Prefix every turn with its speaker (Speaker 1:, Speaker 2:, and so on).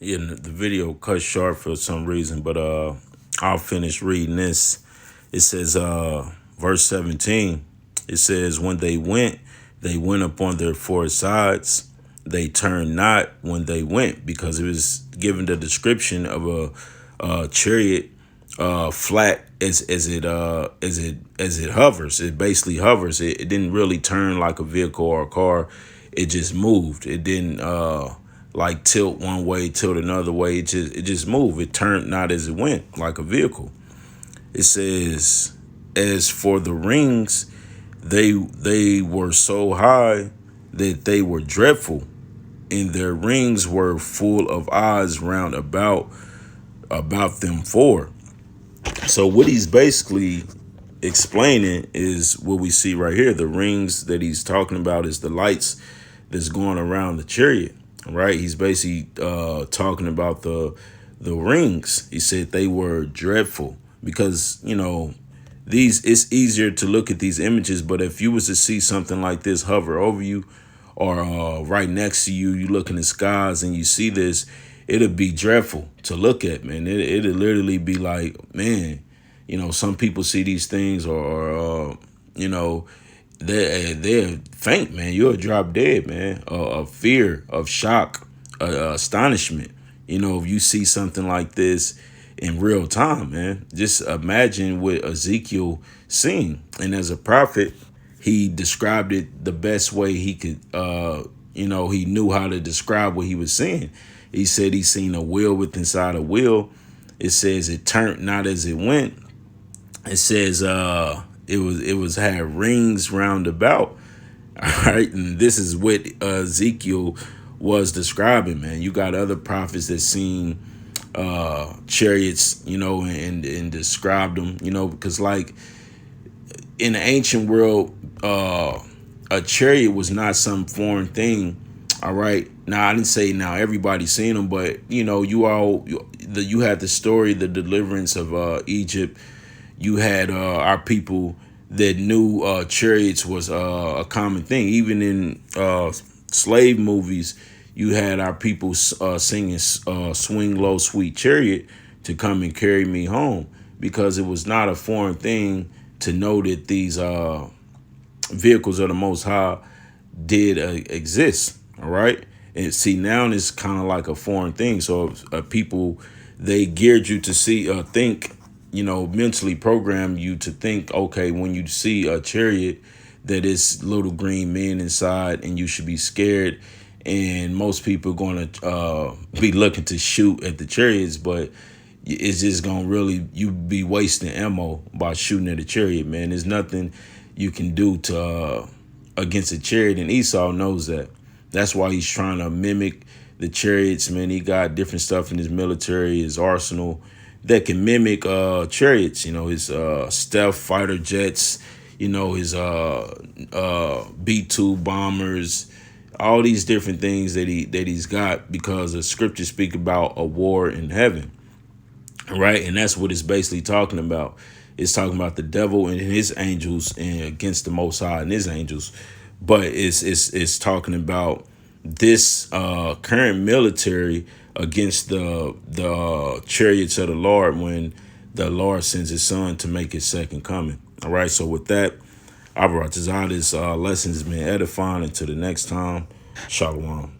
Speaker 1: Yeah, the video cut short for some reason, but I'll finish reading this. It says, verse 17. It says, when they went upon their four sides. They turned not when they went, because it was given the description of a chariot, flat as it hovers. It basically hovers. It didn't really turn like a vehicle or a car. It just moved. It didn't like tilt one way, tilt another way. It just moved. It turned not as it went, like a vehicle. It says, as for the rings, they were so high that they were dreadful, and their rings were full of eyes round about them four. So what he's basically explaining is what we see right here. The rings that he's talking about is the lights that's going around the chariot, right? He's basically talking about the rings. He said they were dreadful because, these, it's easier to look at these images, but if you was to see something like this hover over you, or right next to you, you look in the skies and you see this, it'd be dreadful to look at, man. It'd literally be like, man, some people see these things, or they're faint, man. You'll drop dead, man, of fear, of shock, astonishment. If you see something like this in real time, man, just imagine what Ezekiel seen. And as a prophet, he described it the best way he could. He knew how to describe what he was seeing. He said he seen a wheel with inside a wheel. It says it turned not as it went. It says it was had rings round about. All right, and this is what Ezekiel was describing, man. You got other prophets that seen chariots, and described them, because like in the ancient world, a chariot was not some foreign thing. All right. Now, I didn't say now everybody's seen them, but you had the story, the deliverance of Egypt. You had our people that knew chariots was a common thing. Even in slave movies, you had our people singing "Swing Low, Sweet Chariot" to come and carry me home, because it was not a foreign thing to know that these vehicles of the Most High did exist. All right. And see, now it's kind of like a foreign thing. So people, they geared you to see, think, mentally program you to think, okay, when you see a chariot, that is little green men inside and you should be scared. And most people are going to be looking to shoot at the chariots, but it's just going to really, you be wasting ammo by shooting at a chariot, man. There's nothing you can do to against a chariot, and Esau knows that. That's why he's trying to mimic the chariots, man. He got different stuff in his military, his arsenal, that can mimic chariots, his stealth fighter jets, his pt2 bombers, all these different things that he's got, because the scriptures speak about a war in heaven. Right. And that's what it's basically talking about. It's talking about the devil and his angels and against the Most High and his angels. But it's talking about this current military against the chariots of the Lord, when the Lord sends his son to make his second coming. All right. So with that, I brought this out. This lesson has been edifying. Until the next time, Shalom.